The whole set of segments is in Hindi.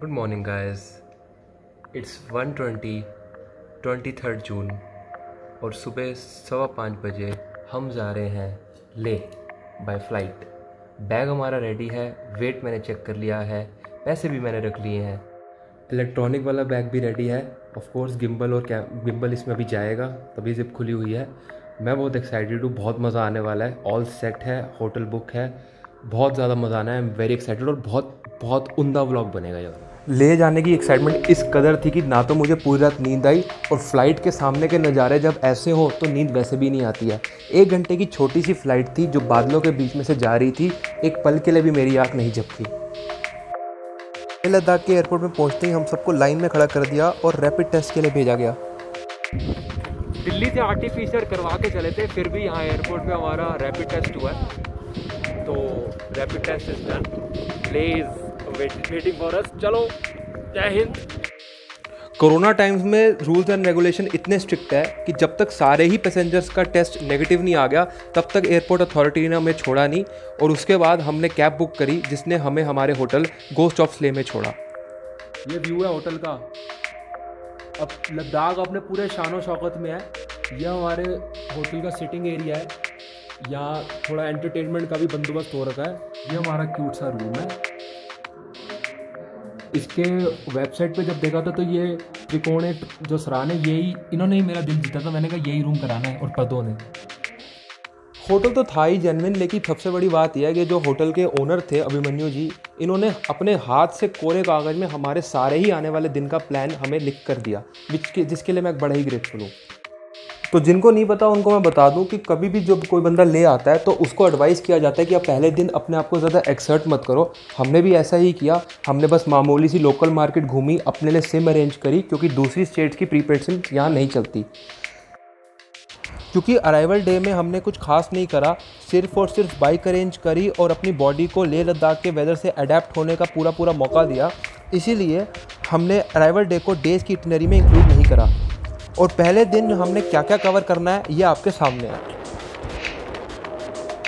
गुड मॉर्निंग गाइस, इट्स 1:20 23 जून और सुबह 5:15 बजे हम जा रहे हैं ले बाय फ्लाइट। बैग हमारा रेडी है, वेट मैंने चेक कर लिया है, पैसे भी मैंने रख लिए हैं, इलेक्ट्रॉनिक वाला बैग भी रेडी है। ऑफ कोर्स गिम्बल और गिम्बल इसमें अभी जाएगा, तभी जिप खुली हुई है। मैं बहुत एक्साइटेड हूँ, बहुत मज़ा आने वाला है। ऑल सेट है, होटल बुक है, बहुत ज़्यादा मज़ा आना है। आई एम वेरी एक्साइटेड और बहुत बहुत उम्दा व्लॉग बनेगा यार। ले जाने की एक्साइटमेंट इस कदर थी कि ना तो मुझे पूरी रात नींद आई, और फ्लाइट के सामने के नज़ारे जब ऐसे हो तो नींद वैसे भी नहीं आती है। 1 घंटे की छोटी सी फ़्लाइट थी जो बादलों के बीच में से जा रही थी, एक पल के लिए भी मेरी आँख नहीं झपकी। लद्दाख के एयरपोर्ट में पहुंचते ही हम सबको लाइन में खड़ा कर दिया और रैपिड टेस्ट के लिए भेजा गया। दिल्ली से आर्टिफिशियल करवा के चले थे, फिर भी यहाँ एयरपोर्ट पे हमारा रैपिड टेस्ट हुआ है। तो rapid test is done, please waiting for us. चलो, जय हिंद। कोरोना टाइम्स में रूल्स एंड रेगुलेशन इतने स्ट्रिक्ट है कि जब तक सारे ही पैसेंजर्स का टेस्ट नेगेटिव नहीं आ गया तब तक एयरपोर्ट अथॉरिटी ने हमें छोड़ा नहीं। और उसके बाद हमने कैब बुक करी जिसने हमें हमारे होटल गोस्ट ऑफ स्ले में छोड़ा। ये व्यू है होटल का। अब लद्दाख अपने पूरे शानो शौकत में है। यह हमारे होटल का सिटिंग एरिया है, यहाँ थोड़ा एंटरटेनमेंट का भी बंदोबस्त हो रखा है। ये हमारा क्यूट सा रूम है। इसके वेबसाइट पे जब देखा था तो ये त्रिकोण जो सराहन है, यही इन्होंने ही मेरा दिल जीता था। मैंने कहा यही रूम कराना है, और पदों ने। होटल तो था ही जेन्युइन, लेकिन सबसे बड़ी बात यह है कि जो होटल के ओनर थे अभिमन्यु जी, इन्होंने अपने हाथ से कोरे कागज़ में हमारे सारे ही आने वाले दिन का प्लान हमें लिख कर दिया, जिसके लिए मैं बड़ा ही ग्रेटफुल हूँ। तो जिनको नहीं पता उनको मैं बता दूं कि कभी भी जब कोई बंदा ले आता है तो उसको एडवाइस किया जाता है कि आप पहले दिन अपने आप को ज़्यादा एक्सर्ट मत करो। हमने भी ऐसा ही किया। हमने बस मामूली सी लोकल मार्केट घूमी, अपने लिए सिम अरेंज करी, क्योंकि दूसरी स्टेट्स की प्रीपेड सिम यहाँ नहीं चलती। क्योंकि अराइवल डे में हमने कुछ खास नहीं करा, सिर्फ और सिर्फ बाइक अरेंज करी और अपनी बॉडी को लेह लद्दाख के वेदर से अडेप्ट होने का पूरा मौका दिया। इसीलिए हमने अराइवल डे को डेज़ की इटिनरी में इंक्लूड नहीं करा। और पहले दिन हमने क्या क्या कवर करना है ये आपके सामने है।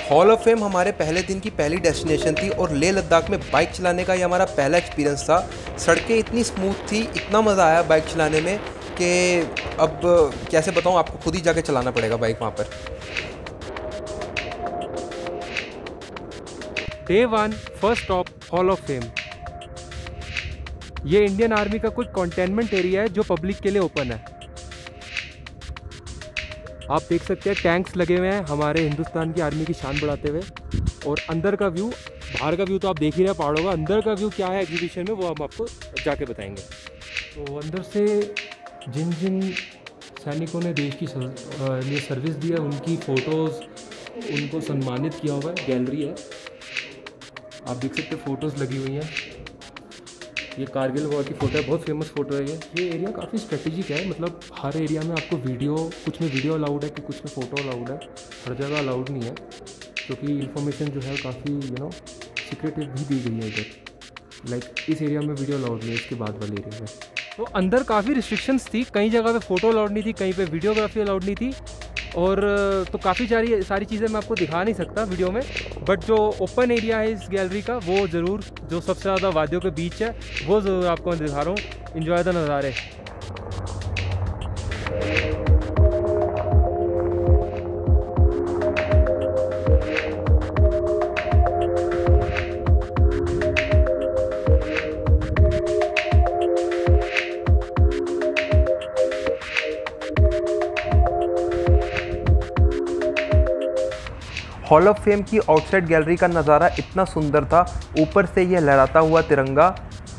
हॉल ऑफ फेम हमारे पहले दिन की पहली डेस्टिनेशन थी, और लेह लद्दाख में बाइक चलाने का ये हमारा पहला एक्सपीरियंस था। सड़कें इतनी स्मूथ थी, इतना मज़ा आया बाइक चलाने में कि अब कैसे बताऊँ आपको, खुद ही जाके चलाना पड़ेगा बाइक वहाँ पर। Day 1 first stop hall of fame. ये इंडियन आर्मी का कुछ कंटेनमेंट एरिया है जो पब्लिक के लिए ओपन है। आप देख सकते हैं टैंक्स लगे हुए हैं हमारे हिंदुस्तान की आर्मी की शान बढ़ाते हुए। और अंदर का व्यू, बाहर का व्यू तो आप देख ही रहे हैं पहाड़ों का, अंदर का व्यू क्या है एग्जीबिशन में वो हम आपको जाके बताएंगे। तो अंदर से जिन जिन सैनिकों ने देश की लिए सर्विस दी है उनकी फ़ोटोज़, उनको सम्मानित किया हुआ है, गैलरी है। आप देख सकते हैं फ़ोटोज़ लगी हुई हैं। ये कारगिल वॉर की फ़ोटो है, बहुत फेमस फ़ोटो है ये एरिया काफ़ी स्ट्रेटेजिक है। मतलब हर एरिया में आपको वीडियो, कुछ में वीडियो अलाउड है कि कुछ में फ़ोटो अलाउड है, हर जगह अलाउड नहीं है, क्योंकि इन्फॉर्मेशन जो है काफ़ी सीक्रेटिव भी दी गई है इधर। लाइक इस एरिया में वीडियो अलाउड नहीं है, इसके बाद वाले एरिया में। तो अंदर काफ़ी रिस्ट्रिक्शंस थी, कई जगह पे फ़ोटो अलाउड नहीं थी, कहीं पे वीडियोग्राफी अलाउड नहीं थी। और तो काफ़ी सारी चीज़ें मैं आपको दिखा नहीं सकता वीडियो में, बट जो ओपन एरिया है इस गैलरी का वो ज़रूर, जो सबसे ज़्यादा वादियों के बीच है, वो ज़रूर आपको मैं दिखा रहा हूँ। एंजॉय द नज़ारे। हॉल ऑफ फेम की आउटसाइड गैलरी का नज़ारा इतना सुंदर था, ऊपर से यह लहराता हुआ तिरंगा,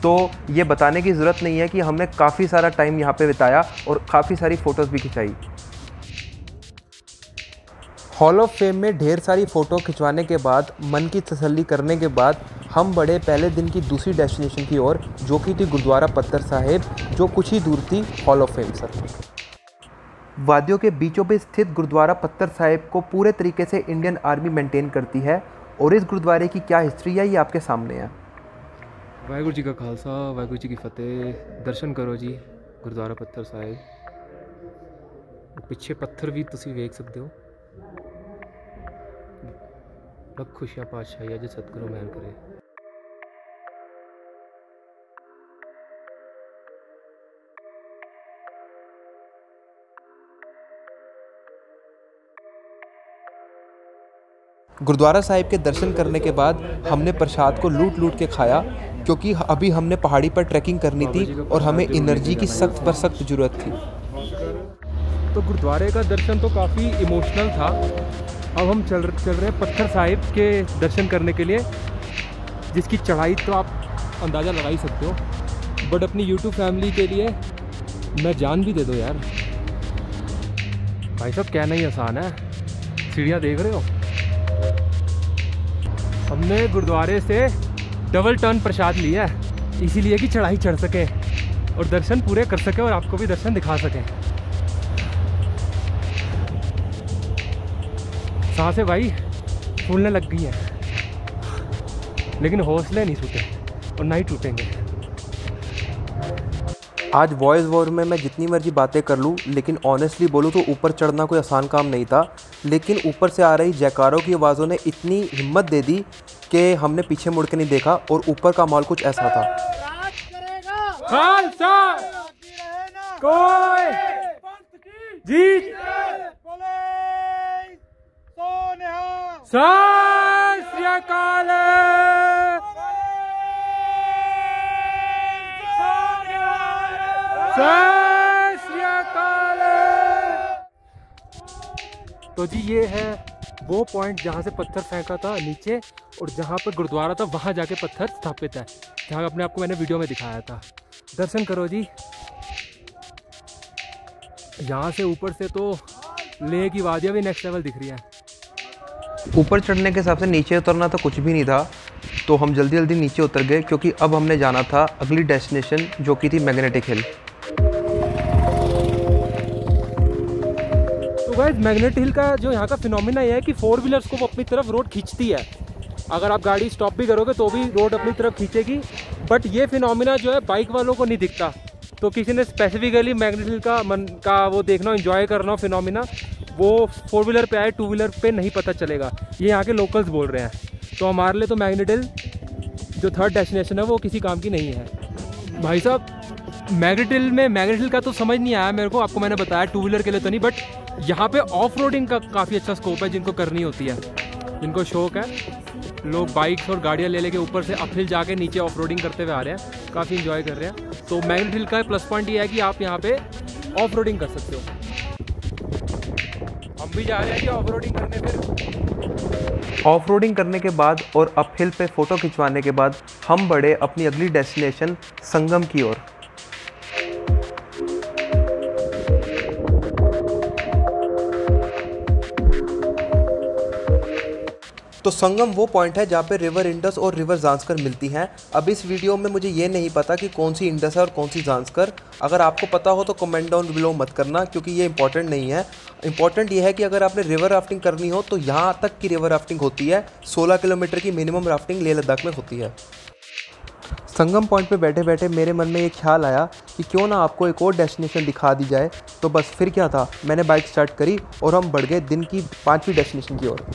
तो ये बताने की ज़रूरत नहीं है कि हमने काफ़ी सारा टाइम यहाँ पे बिताया और काफ़ी सारी फ़ोटोज़ भी खिंचाई। हॉल ऑफ फेम में ढेर सारी फ़ोटो खिंचवाने के बाद, मन की तसल्ली करने के बाद, हम बढ़े पहले दिन की दूसरी डेस्टिनेशन की ओर, जो कि थी गुरुद्वारा पत्थर साहिब, जो कुछ ही दूर थी हॉल ऑफ फेम से। वादियों के बीचों बीच स्थित गुरुद्वारा पत्थर साहिब को पूरे तरीके से इंडियन आर्मी मेंटेन करती है, और इस गुरुद्वारे की क्या हिस्ट्री है ये आपके सामने है। वाहिगुरू जी का खालसा, वाहिगुरू जी की फतेह। दर्शन करो जी गुरुद्वारा पत्थर साहिब। पिछे पत्थर भी तुसी वेख सकते हो। लख खुशियाँ पातशाही अज सतगुरु महर करे। गुरुद्वारा साहिब के दर्शन करने के बाद हमने प्रसाद को लूट लूट के खाया, क्योंकि अभी हमने पहाड़ी पर ट्रैकिंग करनी थी और हमें एनर्जी की सख्त पर सख्त ज़रूरत थी। तो गुरुद्वारे का दर्शन तो काफ़ी इमोशनल था। अब हम चल रहे हैं पत्थर साहिब के दर्शन करने के लिए, जिसकी चढ़ाई तो आप अंदाज़ा लगा ही सकते हो। बट अपनी यूट्यूब फैमिली के लिए मैं जान भी दे दो यार। भाई साहब कहना ही आसान है, सीढ़ियाँ देख रहे हो। हमने गुरुद्वारे से डबल टर्न प्रसाद लिया है, इसीलिए कि चढ़ाई चढ़ सके और दर्शन पूरे कर सके और आपको भी दर्शन दिखा सकें। सांसें भाई फूलने लग गई है, लेकिन हौसले नहीं छूटे और ना ही टूटेंगे। आज वॉइस ओवर में मैं जितनी मर्जी बातें कर लूँ, लेकिन ऑनेस्टली बोलूँ तो ऊपर चढ़ना कोई आसान काम नहीं था। लेकिन ऊपर से आ रही जयकारों की आवाज़ों ने इतनी हिम्मत दे दी कि हमने पीछे मुड़ के नहीं देखा और ऊपर का माहौल कुछ ऐसा था। खालसा कोई जीत सत श्री अकाल। सत श्री अकाल। तो जी ये है वो पॉइंट जहाँ से पत्थर फेंका था नीचे, और जहाँ पर गुरुद्वारा था वहाँ जाके पत्थर स्थापित है, जहाँ अपने आपको मैंने वीडियो में दिखाया था। दर्शन करो जी। यहाँ से ऊपर से तो लेह की वादियाँ भी नेक्स्ट लेवल दिख रही है। ऊपर चढ़ने के हिसाब से नीचे उतरना तो कुछ भी नहीं था, तो हम जल्दी जल्दी नीचे उतर गए, क्योंकि अब हमने जाना था अगली डेस्टिनेशन, जो कि थी मैग्नेटिक हिल। तो गाइस मैग्नेटिक हिल का जो यहाँ का फिनोमिना ये है कि 4 व्हीलर्स को वो अपनी तरफ रोड खींचती है। अगर आप गाड़ी स्टॉप भी करोगे तो भी रोड अपनी तरफ खींचेगी। बट ये फिनोमिना जो है बाइक वालों को नहीं दिखता। तो किसी ने स्पेसिफिकली मैग्नेटिक हिल का वो देखना, एंजॉय करना हो फिनोमिना, वो 4 व्हीलर पे आए, 2 व्हीलर पे नहीं पता चलेगा। ये यहाँ के लोकल्स बोल रहे हैं। तो हमारे लिए तो मैग्नेटिक हिल जो 3rd डेस्टिनेशन है वो किसी काम की नहीं है। भाई साहब मैग्नेटिक हिल का तो समझ नहीं आया मेरे को। आपको मैंने बताया 2 व्हीलर के लिए तो नहीं, बट यहाँ पे ऑफ रोडिंग का काफ़ी अच्छा स्कोप है। जिनको करनी होती है, जिनको शौक है, लोग बाइक्स और गाड़ियाँ ले लेके ऊपर से अपहिल जाके नीचे ऑफ रोडिंग करते हुए आ रहे हैं, काफ़ी इंजॉय कर रहे हैं। तो मैग्नेटिक हिल का प्लस पॉइंट ये है कि आप यहाँ पे ऑफ रोडिंग कर सकते हो। हम भी जा रहे हैं कि ऑफ रोडिंग करने। फिर ऑफ रोडिंग करने के बाद और अपहिल पे फ़ोटो खिंचवाने के बाद हम बढ़े अपनी अगली डेस्टिनेशन संगम की ओर। तो संगम वो पॉइंट है जहाँ पे रिवर इंडस और रिवर ज़ांस्कर मिलती हैं। अब इस वीडियो में मुझे ये नहीं पता कि कौन सी इंडस है और कौन सी ज़ांस्कर। अगर आपको पता हो तो कमेंट डाउन बिलो मत करना, क्योंकि ये इंपॉर्टेंट नहीं है। इंपॉर्टेंट ये है कि अगर आपने रिवर राफ्टिंग करनी हो तो यहाँ तक की रिवर राफ्टिंग होती है। 16 किलोमीटर की मिनिमम राफ्टिंग लेह लद्दाख में होती है। संगम पॉइंट पे बैठे बैठे मेरे मन में एक ख्याल आया कि क्यों ना आपको एक और डेस्टिनेशन दिखा दी जाए। तो बस फिर क्या था, मैंने बाइक स्टार्ट करी और हम बढ़ गए दिन की 5वीं डेस्टिनेशन की ओर।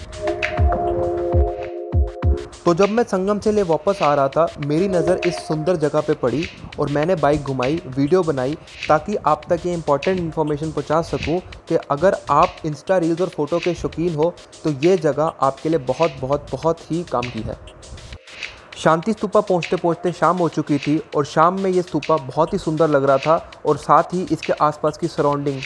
तो जब मैं संगम से ले वापस आ रहा था, मेरी नज़र इस सुंदर जगह पे पड़ी और मैंने बाइक घुमाई, वीडियो बनाई, ताकि आप तक ये इंपॉर्टेंट इन्फॉर्मेशन पहुंचा सकूं कि अगर आप इंस्टा रील्स और फोटो के शौकीन हो तो ये जगह आपके लिए बहुत बहुत बहुत ही काम की है। शांति स्तूपा पहुंचते पहुंचते शाम हो चुकी थी और शाम में ये स्तूपा बहुत ही सुंदर लग रहा था, और साथ ही इसके आसपास की सराउंडिंग।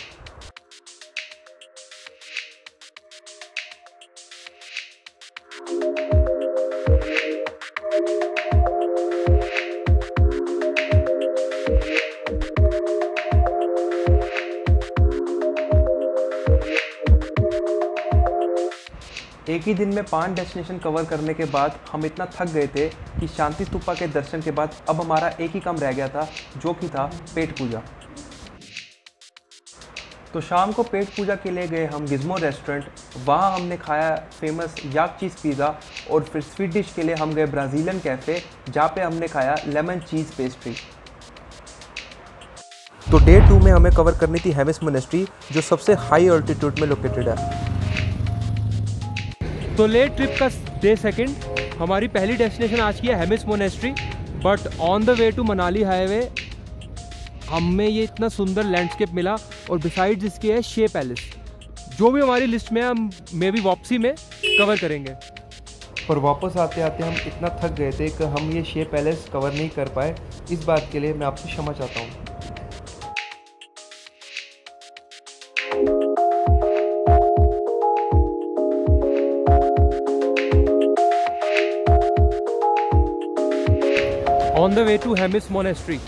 एक ही दिन में 5 डेस्टिनेशन कवर करने के बाद हम इतना थक गए थे कि शांति स्तूपा के दर्शन के बाद अब हमारा एक ही काम रह गया था, जो कि था पेट पूजा। तो शाम को पेट पूजा के लिए गए हम गिज़्मो रेस्टोरेंट। वहाँ हमने खाया फेमस याक चीज़ पिज़्ज़ा, और फिर स्वीट डिश के लिए हम गए ब्राज़ीलियन कैफ़े, जहाँ पे हमने खाया लेमन चीज़ पेस्ट्री। तो डे 2 में हमें कवर करनी थी हेमिस मोनेस्ट्री, जो सबसे हाई ऑल्टीट्यूड में लोकेटेड है। तो लेह ट्रिप का डे 2 हमारी पहली डेस्टिनेशन आज की है Hemis monastery. But on the way to Manali highway हमें ये इतना सुंदर लैंडस्केप मिला, और बिसाइड्स इसके है शे पैलेस, जो भी हमारी लिस्ट में हम मे भी वापसी में कवर करेंगे। पर वापस आते आते हम इतना थक गए थे कि हम ये शे पैलेस कवर नहीं कर पाए। इस बात के लिए मैं आपसे क्षमा चाहता हूँ। On the way to Hemis monastery.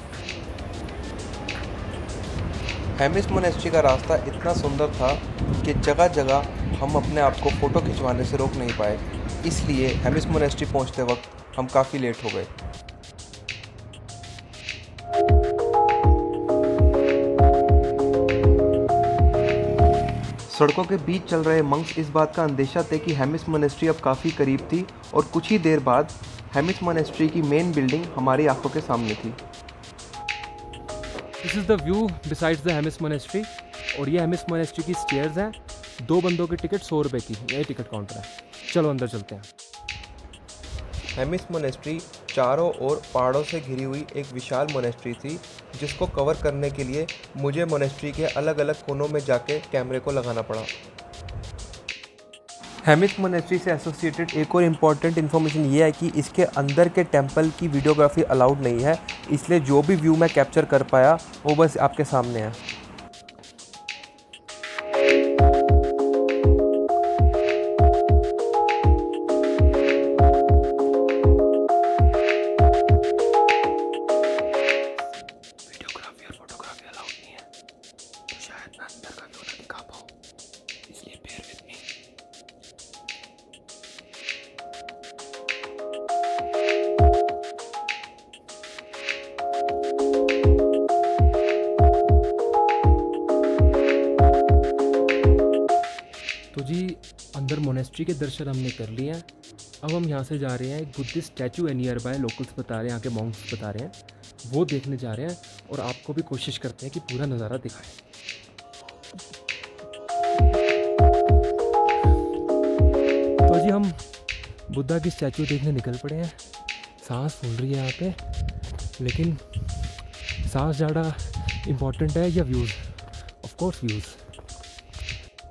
Hemis monastery का रास्ता इतना सुंदर था कि जगह जगह हम अपने आप को फ़ोटो खिंचवाने से रोक नहीं पाए, इसलिए हेमिस मोनेस्ट्री पहुंचते वक्त हम काफ़ी लेट हो गए। सड़कों के बीच चल रहे मंक्स इस बात का अंदेशा थे कि हेमिस मोनेस्ट्री अब काफ़ी करीब थी और कुछ ही देर बाद हेमिस मोनेस्ट्री की मेन बिल्डिंग हमारी आंखों के सामने थी। This is the view besides the Hemis monastery. और ये हेमिस मोनेस्ट्री की स्टेयर्स हैं। 2 बंदों की टिकट 100 रुपये की, यही टिकट काउंटर है। चलो अंदर चलते हैं। हेमिस मोनेस्ट्री चारों ओर पहाड़ों से घिरी हुई एक विशाल मोनेस्ट्री थी, जिसको कवर करने के लिए मुझे मोनेस्ट्री के अलग अलग कोनों में जाके कैमरे को लगाना पड़ा। हेमिस मोनेस्ट्री से एसोसिएटेड एक और इम्पॉर्टेंट इन्फॉर्मेशन ये है कि इसके अंदर के टेंपल की वीडियोग्राफी अलाउड नहीं है, इसलिए जो भी व्यू मैं कैप्चर कर पाया वो बस आपके सामने है। तो जी अंदर मोनेस्ट्री के दर्शन हमने कर लिए हैं। अब हम यहाँ से जा रहे हैं, एक बुद्धिस्ट स्टैचू है नियर बाय, लोकल्स बता रहे हैं, यहाँ के मॉन्क्स बता रहे हैं, वो देखने जा रहे हैं और आपको भी कोशिश करते हैं कि पूरा नज़ारा दिखाएं। तो जी हम बुद्धा की स्टैचू देखने निकल पड़े हैं। सांस फूल रही है यहाँ पे, लेकिन सांस ज़्यादा इम्पॉर्टेंट है या views? Of course views.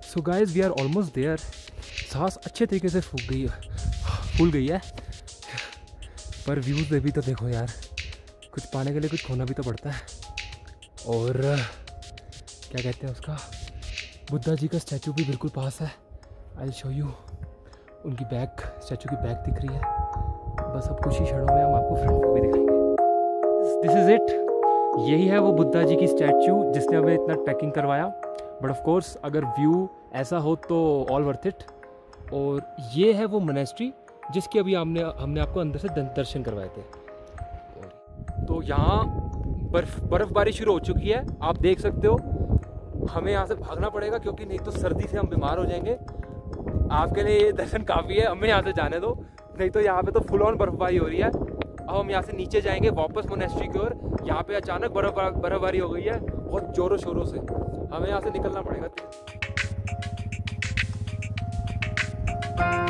So guys we are almost there. सांस अच्छे तरीके से फूल गई है, पर व्यूज़ भी तो देखो यार, कुछ पाने के लिए कुछ खोना भी तो पड़ता है। और क्या कहते हैं उसका, बुद्धा जी का स्टैचू भी बिल्कुल पास है। आई शो यू, उनकी बैक, स्टैचू की बैक दिख रही है। बस अब कुछ ही क्षणों में हम आपको फ्रंट व्यू भी दिखाएंगे। दिस इज़ इट, यही है वो बुद्धा जी की स्टैचू जिसने हमें इतना ट्रैकिंग करवाया। बट ऑफ कोर्स अगर व्यू ऐसा हो तो ऑल वर्थ इट। और ये है वो मोनेस्ट्री जिसके अभी हमने आपको अंदर से दर्शन करवाए थे। तो यहाँ बर्फबारी शुरू हो चुकी है, आप देख सकते हो। हमें यहाँ से भागना पड़ेगा क्योंकि नहीं तो सर्दी से हम बीमार हो जाएंगे। आपके लिए ये दर्शन काफ़ी है, हमें यहाँ से जाने दो, नहीं तो यहाँ पे तो फुल ऑन बर्फबारी हो रही है। अब हम यहाँ से नीचे जाएंगे वापस मोनेस्ट्री की ओर। यहाँ पे अचानक बर्फबारी हो गई है बहुत ज़ोरों शोरों से, हमें यहाँ से निकलना पड़ेगा।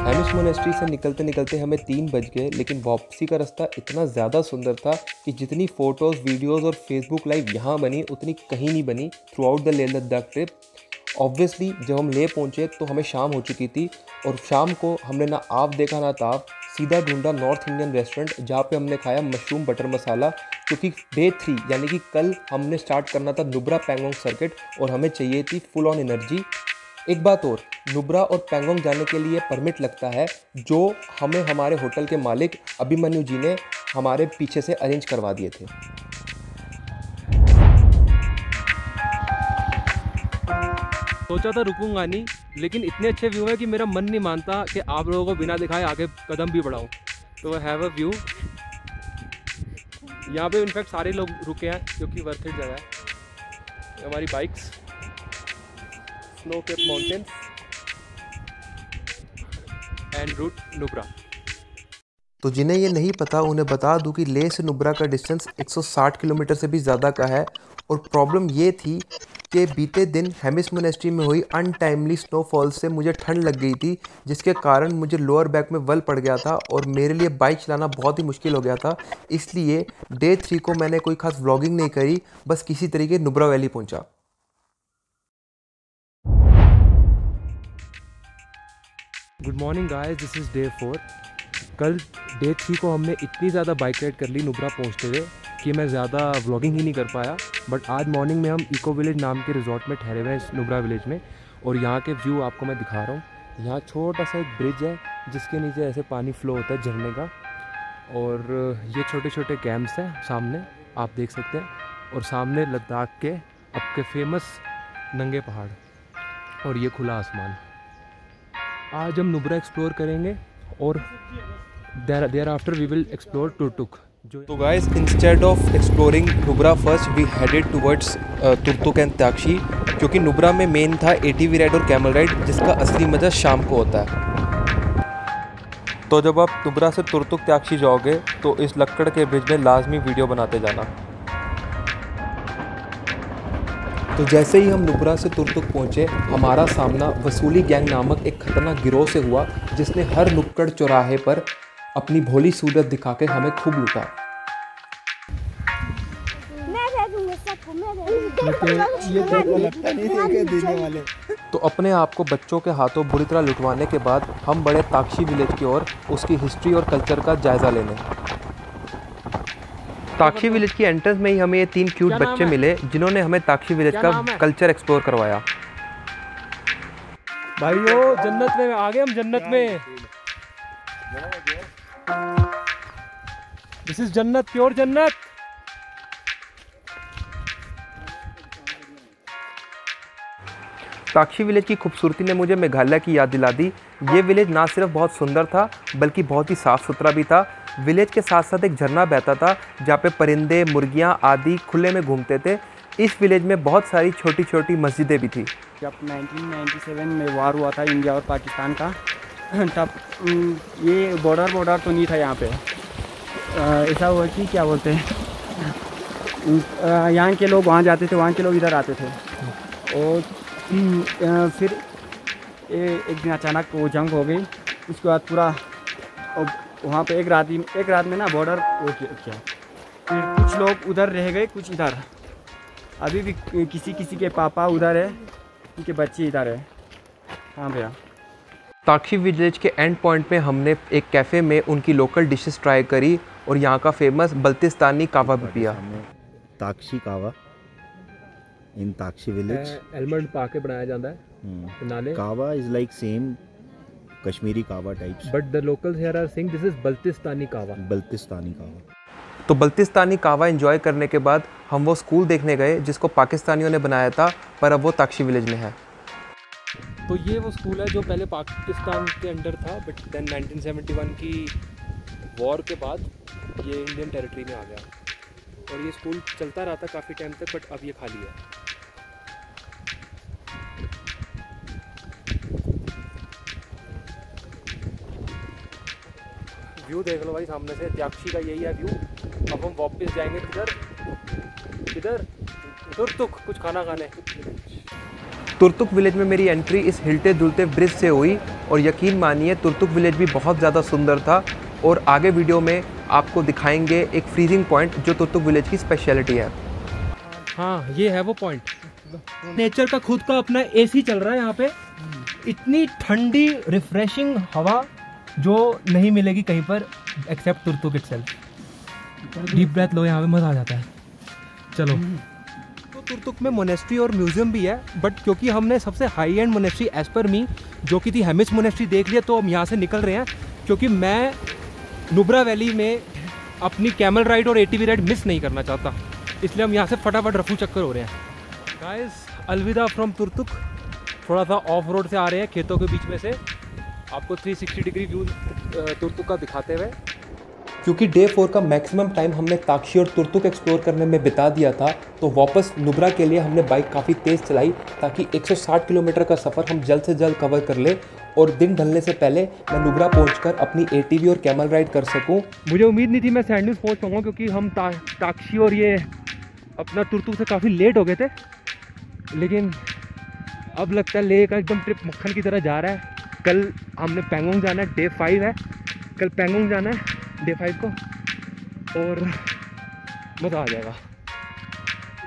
हेमिस मोनेस्ट्री से निकलते निकलते हमें 3 बज गए, लेकिन वापसी का रास्ता इतना ज़्यादा सुंदर था कि जितनी फ़ोटोज़, वीडियोज़ और फेसबुक लाइव यहाँ बनी उतनी कहीं नहीं बनी through out the Leh Ladakh trip. Obviously जब हम लेह पहुँचे तो हमें शाम हो चुकी थी और शाम को हमने ना आप देखा ना ताप, सीधा ढूंढा नॉर्थ इंडियन रेस्टोरेंट, जहाँ पे हमने खाया मशरूम बटर मसाला। क्योंकि डे 3 यानी कि कल हमने स्टार्ट करना था नुब्रा पैंगोंग सर्किट और हमें चाहिए थी फुल ऑन एनर्जी। एक बात और, नुब्रा और पैंगोंग जाने के लिए परमिट लगता है, जो हमें हमारे होटल के मालिक अभिमन्यु जी ने हमारे पीछे से अरेंज करवा दिए थे। सोचा था रुकूंगा नहीं, लेकिन इतने अच्छे व्यू है कि मेरा मन नहीं मानता कि आप लोगों को बिना दिखाए आगे कदम भी बढ़ाऊं। तो हैव अ व्यू। यहाँ पे इनफैक्ट सारे लोग रुके हैं क्योंकि वर्थ इट जगह है। हमारी bikes, snow cap mountains and route Nubra. तो जिन्हें ये नहीं पता उन्हें बता दूं कि लेह से नुब्रा का डिस्टेंस 160 किलोमीटर से भी ज़्यादा का है। और प्रॉब्लम ये थी कि बीते दिन हेमिस मोनेस्ट्री में हुई अनटाइमली स्नोफॉल से मुझे ठंड लग गई थी, जिसके कारण मुझे लोअर बैक में वल पड़ गया था और मेरे लिए बाइक चलाना बहुत ही मुश्किल हो गया था। इसलिए डे 3 को मैंने कोई खास व्लॉगिंग नहीं करी, बस किसी तरीके नुब्रा वैली पहुंचा। Good morning guys, this is day 4। कल डे 3 को हमने इतनी ज़्यादा बाइक राइड कर ली नुब्रा पहुंचते हुए कि मैं ज़्यादा व्लॉगिंग ही नहीं कर पाया। बट आज मॉर्निंग में हम इको विलेज नाम के रिजॉर्ट में ठहरे हुए हैं इस नुब्रा विलेज में, और यहाँ के व्यू आपको मैं दिखा रहा हूँ। यहाँ छोटा सा एक ब्रिज है जिसके नीचे ऐसे पानी फ्लो होता है झरने का, और ये छोटे छोटे कैंप्स हैं सामने आप देख सकते हैं, और सामने लद्दाख के अब के फेमस नंगे पहाड़ और ये खुला आसमान। आज हम नुब्रा एक्सप्लोर करेंगे और thereafter we will explore Turtuk. तो guys, instead of exploring Nubra first we headed towards Turtuk and Tyakshi, क्योंकि नुब्रा में मेन था एटीवी राइड और कैमल राइड, जिसका असली मज़ा शाम को होता है। तो जब आप नुब्रा से तुर्तुक त्याक्शी जाओगे तो इस लक्कड़ के ब्रिज में लाजमी वीडियो बनाते जाना। तो जैसे ही हम नुब्रा से तुर्तुक पहुंचे, हमारा सामना वसूली गैंग नामक एक खतरनाक गिरोह से हुआ, जिसने हर नुक्कड़ चौराहे पर अपनी भोली सूरत दिखा के हमें खूब लूटा। तो अपने आप को बच्चों के हाथों बुरी तरह लुटवाने के बाद हम बढ़े ताक्शी विलेज की ओर, उसकी हिस्ट्री और कल्चर का जायज़ा लेने। ताक्शी विलेज की एंट्रेंस में ही हमें ये 3 क्यूट बच्चे मिले, जिन्होंने हमें ताक्शी विलेज का कल्चर एक्सप्लोर करवाया। भाइयों, जन्नत में आ गए हम, जन्नत में। दिस इज जन्नत, प्योर जन्नत। ताक्शी विलेज की खूबसूरती ने मुझे मेघालय की याद दिला दी। ये विलेज ना सिर्फ बहुत सुंदर था बल्कि बहुत ही साफ़ सुथरा भी था। विलेज के साथ साथ एक झरना बहता था जहाँ पे परिंदे, मुर्गियाँ आदि खुले में घूमते थे। इस विलेज में बहुत सारी छोटी छोटी मस्जिदें भी थी। जब 1997 में वार हुआ था इंडिया और पाकिस्तान का, तब ये बॉर्डर तो नहीं था यहाँ पे। ऐसा हुआ कि क्या बोलते हैं, यहाँ के लोग वहाँ जाते थे, वहाँ के लोग इधर आते थे, और फिर एक दिन अचानक वो जंग हो गई। उसके बाद पूरा वहाँ पे एक रात में ना बॉर्डर वो किया। फिर कुछ लोग उधर रह गए, कुछ इधर। अभी भी किसी के पापा उधर है, उनके बच्चे इधर है। हाँ भैया। ताक्शी विलेज के एंड पॉइंट में हमने एक कैफ़े में उनकी लोकल डिशेस ट्राई करी और यहाँ का फेमस बल्तिस्तानी कावा भी पिया। ताक्शी कावा इन ताक्शी विलेज एलमंड पा के बनाया जाता है नाले। कावा is like same Kashmiri kahwa types, but the locals here are saying this is Baltistani kahwa. Baltistani कावा। तो बल्तिस्तानी कावा एंजॉय करने के बाद हम वो स्कूल देखने गए जिसको पाकिस्तानियों ने बनाया था, पर अब वो ताक्शी विलेज में है। तो ये वो स्कूल है जो पहले पाकिस्तान के अंडर था, बट देन 1971 की वॉर के बाद ये इंडियन टेरिटरी में आ गया, और ये स्कूल चलता रहा था काफ़ी टाइम तक, बट अब ये खाली है। व्यू देख लो भाई सामने से, त्याक्शी का यही है व्यू। अब हम वापस जाएंगे किधर तुर्तुक, कुछ खाना खाने। तुर्तुक विलेज में मेरी एंट्री इस हिलते डुलते ब्रिज से हुई, और यकीन मानिए तुर्तुक विलेज भी बहुत ज़्यादा सुंदर था। और आगे वीडियो में आपको दिखाएंगे एक फ्रीजिंग पॉइंट जो तुर्तुक विलेज की स्पेशलिटी है। हाँ, ये है वो पॉइंट। नेचर का खुद का अपना एसी चल रहा है यहाँ पे। इतनी ठंडी रिफ्रेशिंग हवा जो नहीं मिलेगी कहीं पर except Turtuk itself. Deep breath लो, यहाँ पे मज़ा आ जाता है। चलो। तो तुर्तुक में मोनेस्ट्री और म्यूजियम भी है, बट क्योंकि हमने सबसे high and monastery as per मी जो कि थी हेमिस मोनेस्ट्री देख लिया, तो हम यहाँ से निकल रहे हैं, क्योंकि मैं नुब्रा वैली में अपनी कैमल राइड और एटीवी राइड मिस नहीं करना चाहता, इसलिए हम यहाँ से फटाफट रफू चक्कर हो रहे हैं। गाइस, अलविदा फ्रॉम तुर्तुक। थोड़ा सा ऑफ रोड से आ रहे हैं खेतों के बीच में से, आपको 360 डिग्री व्यू तुर्तुक का दिखाते हुए। क्योंकि डे 4 का मैक्सिमम टाइम हमने ताक्शी और तुर्तुक एक्सप्लोर करने में बिता दिया था, तो वापस नुब्रा के लिए हमने बाइक काफ़ी तेज़ चलाई ताकि 160 किलोमीटर का सफ़र हम जल्द से जल्द कवर कर ले, और दिन ढलने से पहले मैं नुब्रा पहुंचकर अपनी एटीवी और कैमल राइड कर सकूं। मुझे उम्मीद नहीं थी मैं सैंडविच पहुंच पाऊंगा, क्योंकि हम ताक्शी और ये अपना तुर्तुक से काफ़ी लेट हो गए थे, लेकिन अब लगता है लेह का एकदम ट्रिप मक्खन की तरह जा रहा है। कल हमने पैंगोंग जाना है, डे 5 है, कल पैंगोंग जाना है डे 5 को, और मज़ा आ जाएगा।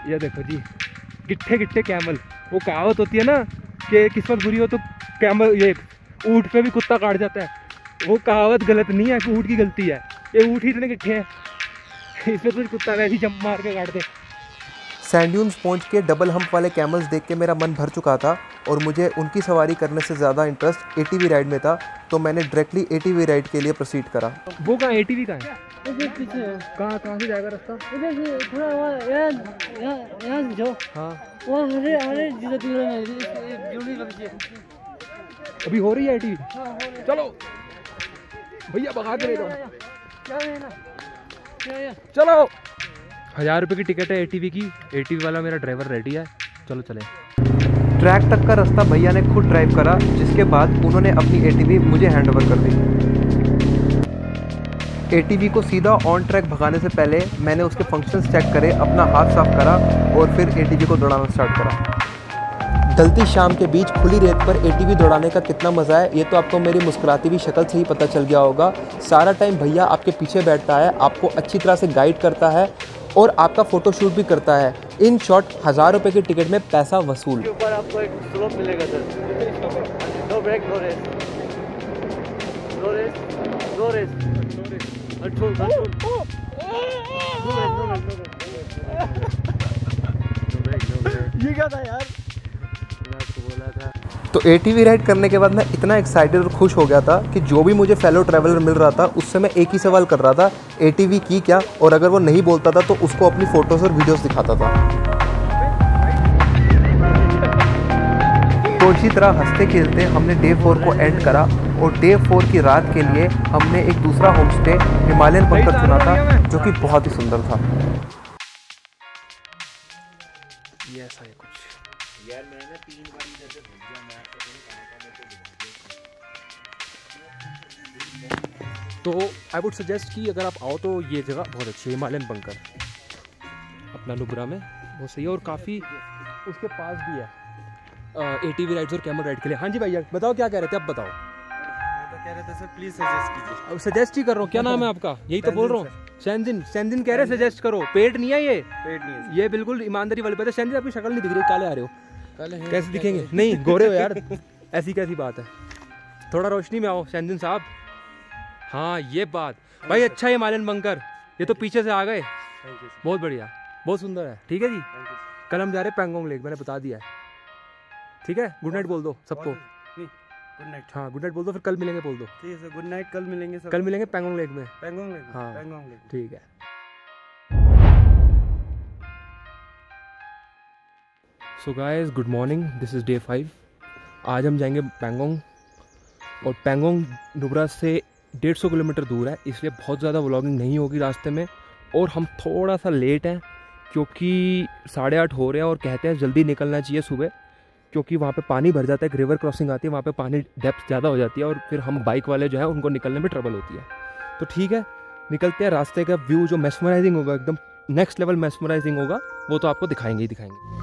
ये देखो जी, गिट्ठे गिट्ठे कैमल। वो कहावत होती है ना कि किस्मत बुरी हो तो कैमल, ये ऊँट पे भी कुत्ता काट जाता है। वो कहावत गलत नहीं है कि ऊँट की गलती है, ये ऊँट ही इतने किट्ठे हैं, इस पर तो कुत्ता वैसे ही जंप मार के काट दे। सैंड ड्यून्स पहुंच के डबल हम्प वाले कैमल्स देख के मेरा मन भर चुका था और मुझे उनकी सवारी करने से ज़्यादा इंटरेस्ट एटीवी राइड में था, तो मैंने डायरेक्टली एटीवी राइड के लिए प्रोसीड करा। वो कहाँ एटीवी कहाँ है? पीछे कहाँ से जाएगा रास्ता? इधर से थोड़ा यहाँ से जाओ। हाँ वो हरे जोड़ी लगी है। अभी हो रही है एटीवी। चलो भैया भगा के ले जाओ। चलो 1000 रुपये की टिकट है एटीवी की। एटीवी वाला मेरा ड्राइवर रेडी है, चलो चले। ट्रैक तक का रास्ता भैया ने खुद ड्राइव करा, जिसके बाद उन्होंने अपनी एटीवी मुझे हैंड ओवर कर दी। एटीवी को सीधा ऑन ट्रैक भगाने से पहले मैंने उसके फंक्शंस चेक करे, अपना हाथ साफ करा और फिर एटीवी को दौड़ाना स्टार्ट करा। ढलती शाम के बीच खुली रेत पर एटीवी दौड़ाने का कितना मज़ा है ये तो आपको मेरी मुस्कुराती हुई शक्ल से ही पता चल गया होगा। सारा टाइम भैया आपके पीछे बैठता है, आपको अच्छी तरह से गाइड करता है और आपका फ़ोटोशूट भी करता है। इन शॉर्ट 1000 रुपये की टिकट में पैसा वसूल। ऊपर आपको एक स्लोप मिलेगा sir. No brake no race, no race no race, ये क्या था यार? तो एटीवी राइड करने के बाद मैं इतना एक्साइटेड और खुश हो गया था कि जो भी मुझे फेलो ट्रैवलर मिल रहा था उससे मैं एक ही सवाल कर रहा था, एटीवी की क्या, और अगर वो नहीं बोलता था तो उसको अपनी फ़ोटोज़ और वीडियोस दिखाता था। तो इसी तरह हंसते खेलते हमने डे 4 को एंड करा और डे 4 की रात के लिए हमने एक दूसरा होम स्टे हिमालयन बंकर चुना था, जो कि बहुत ही सुंदर था। ये ऐसा है कुछ यार मैंने 3 बार इधर से घूम गया, मैं पता नहीं कहां मेरे को तो आई वुड सजेस्ट कि अगर आप आओ तो ये जगह बहुत अच्छी है, हिमालयन बंकर अपना नुब्रा में बहुत सही है। और काफ़ी उसके पास भी है एटीवी राइड्स और कैमल राइड के लिए। हाँ जी भैया बताओ क्या कह रहे थे, अब बताओ। मैं तो कह रहा था सर प्लीज सजेस्ट कीजिए। अब सजेस्ट ही कर रहा हूँ, क्या नाम है आपका? यही तो बोल रहा हूँ, सैनदिन कह रहे सजेस्ट करो। पेड नहीं है ये, पेड नहीं है ये बिल्कुल ईमानदारी वाली बात है। सैनदिन आपकी शक्ल नहीं दिख रही, काले आ रहे हो, कैसे दिखेंगे? नहीं गोरे हो यार, ऐसी कैसी बात है, थोड़ा रोशनी में आओ सैनदिन साहब। हाँ ये बात भाई, अच्छा है हिमालयन बंकर, ये तो पीछे से आ गए, बहुत बढ़िया, बहुत सुंदर है। ठीक है जी, कल हम जा रहे हैं पैंगोंग लेक, मैंने बता दिया है। ठीक है, गुड नाइट बोल दो सबको। Good night. हाँ गुड नाइट बोल दो, फिर कल मिलेंगे बोल दो। ठीक है सर, गुड नाइट, कल मिलेंगे सर। कल मिलेंगे पैंगोंग लेक में। पैंगोंग लेक। हाँ पैंगोंग लेक। ठीक है। So guys good morning, this is day 5। आज हम जाएंगे पैंगोंग, और पैंगोंग नुब्रा से 150 किलोमीटर दूर है, इसलिए बहुत ज़्यादा व्लॉगिंग नहीं होगी रास्ते में। और हम थोड़ा सा लेट हैं क्योंकि 8:30 हो रहे हैं और कहते हैं जल्दी निकलना चाहिए सुबह, क्योंकि वहाँ पे पानी भर जाता है, एक रिवर क्रॉसिंग आती है, वहाँ पे पानी डेप्थ ज़्यादा हो जाती है और फिर हम बाइक वाले जो है उनको निकलने में ट्रबल होती है। तो ठीक है निकलते हैं। रास्ते का व्यू जो मेस्मराइजिंग होगा, एकदम नेक्स्ट लेवल मेस्मराइजिंग होगा, वो तो आपको दिखाएंगे ही दिखाएंगे।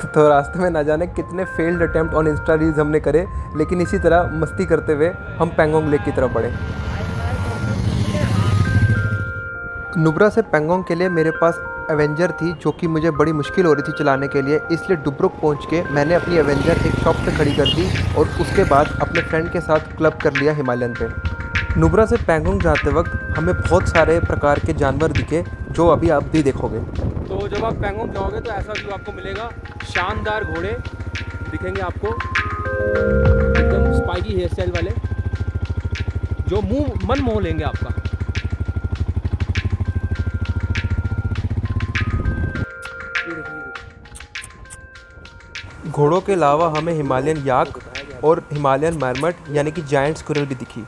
तो रास्ते में ना जाने कितने failed attempt on Insta reels हमने करे, लेकिन इसी तरह मस्ती करते हुए हम पैंगोंग लेक की तरफ बढ़े। नुब्रा से पैंगोंग के लिए मेरे पास एवेंजर थी, जो कि मुझे बड़ी मुश्किल हो रही थी चलाने के लिए, इसलिए डुब्रुक पहुंच के मैंने अपनी एवेंजर एक शॉप पे खड़ी कर दी और उसके बाद अपने फ्रेंड के साथ क्लब कर लिया हिमालयन पे। नुब्रा से पैंगोंग जाते वक्त हमें बहुत सारे प्रकार के जानवर दिखे, जो अभी आप भी देखोगे। तो जब आप पैंगोंग जाओगे तो ऐसा व्यू आपको मिलेगा, शानदार घोड़े दिखेंगे आपको, एकदम स्पाइकी हेयर स्टाइल वाले, जो मन मोह लेंगे आपका। घोड़ों के अलावा हमें हिमालयन याक और हिमालयन मरमट यानी कि जायंट स्क्विरल भी दिखी।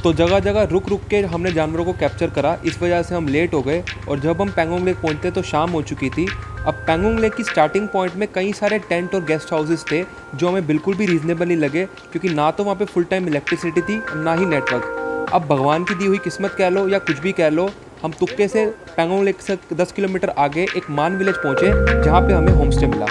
तो जगह जगह रुक रुक के हमने जानवरों को कैप्चर करा, इस वजह से हम लेट हो गए और जब हम पैंगोंग लेक पहुंचते तो शाम हो चुकी थी। अब पैंगोंग लेक की स्टार्टिंग पॉइंट में कई सारे टेंट और गेस्ट हाउसेस थे, जो हमें बिल्कुल भी रीजनेबल नहीं लगे, क्योंकि ना तो वहाँ पे फुल टाइम इलेक्ट्रिसिटी थी और ना ही नेटवर्क। अब भगवान की दी हुई किस्मत कह लो या कुछ भी कह लो, हम तुक्के से पैंगोंग लेक से 10 किलोमीटर आगे एक मान विलेज पहुँचे, जहाँ पे हमें होम स्टे मिला।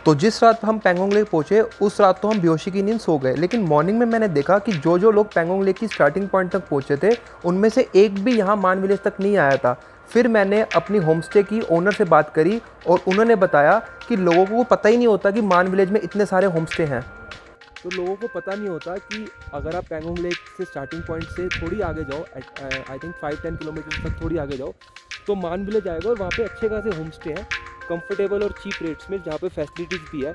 तो जिस रात हम पैंगोंग लेक पहुँचे उस रात तो हम बेहोशी की नींद सो गए, लेकिन मॉर्निंग में मैंने देखा कि जो लोग पैंगोंग लेक की स्टार्टिंग पॉइंट तक पहुँचे थे उनमें से एक भी यहाँ मान विलेज तक नहीं आया था। फिर मैंने अपनी होमस्टे की ओनर से बात करी और उन्होंने बताया कि लोगों को पता ही नहीं होता कि मान विलेज में इतने सारे होमस्टे हैं। तो लोगों को पता नहीं होता कि अगर आप पैंगोंग लेक से स्टार्टिंग पॉइंट से थोड़ी आगे जाओ, आई थिंक 5-10 किलोमीटर तक थोड़ी आगे जाओ तो मान विलेज आएगा और वहाँ पे अच्छे खासे होम स्टे हैं कंफर्टेबल और चीप रेट्स में, जहाँ पे फैसिलिटीज़ भी है।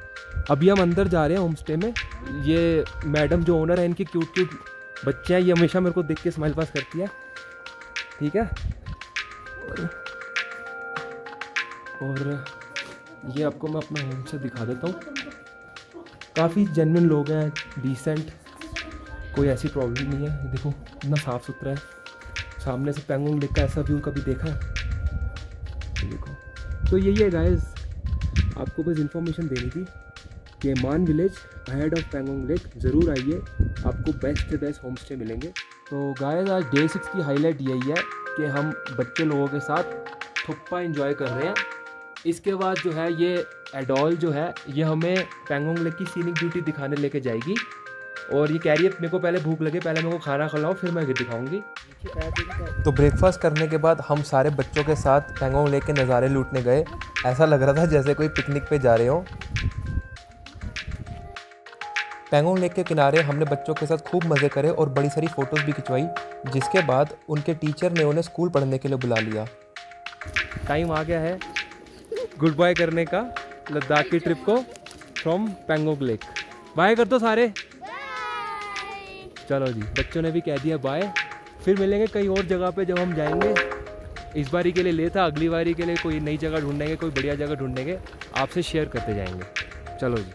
अभी हम अंदर जा रहे हैं होम स्टे में। ये मैडम जो ओनर है, इनके क्यूट क्यूट बच्चे हैं, ये हमेशा मेरे को देख के स्माइल पास करती है, ठीक है। और ये आपको मैं अपना होम स्टे दिखा देता हूँ। काफ़ी जेन्युइन लोग हैं, डिसेंट, कोई ऐसी प्रॉब्लम नहीं है। देखो इतना साफ़ सुथरा है, सामने से पैंगोंग लेक का ऐसा व्यू कभी देखा है? देखो, तो यही है गाइस, आपको बस इन्फॉर्मेशन देनी थी कि मान village ahead of Pangong lake ज़रूर आइए, आपको बेस्ट से बेस्ट होम स्टे मिलेंगे। तो गाइस आज डे 6 की हाईलाइट यही है कि हम बच्चे लोगों के साथ थुप्पा एंजॉय कर रहे हैं। इसके बाद जो है ये एडॉल जो है ये हमें पैंगोंग लेक की सीनिक ब्यूटी दिखाने लेके जाएगी। और ये कह रही है मेरे को पहले भूख लगे, पहले मेरे को खाना खिलाओ फिर मैं दिखाऊंगी। तो ब्रेकफास्ट करने के बाद हम सारे बच्चों के साथ पैंगोंग लेक के नज़ारे लूटने गए। ऐसा लग रहा था जैसे कोई पिकनिक पे जा रहे हो। पैंगोंग लेक के किनारे हमने बच्चों के साथ खूब मज़े करे और बड़ी सारी फ़ोटोज़ भी खिंचवाई, जिसके बाद उनके टीचर ने उन्हें स्कूल पढ़ने के लिए बुला लिया। टाइम आ गया है गुड बाय करने का लद्दाख की ट्रिप को फ्रॉम पैंगोंग लेक। बाय कर दो सारे। चलो जी, बच्चों ने भी कह दिया बाय। फिर मिलेंगे कई और जगह पे जब हम जाएंगे। इस बारी के लिए ले था, अगली बारी के लिए कोई नई जगह ढूंढेंगे, कोई बढ़िया जगह ढूंढेंगे, आपसे शेयर करते जाएंगे। चलो जी।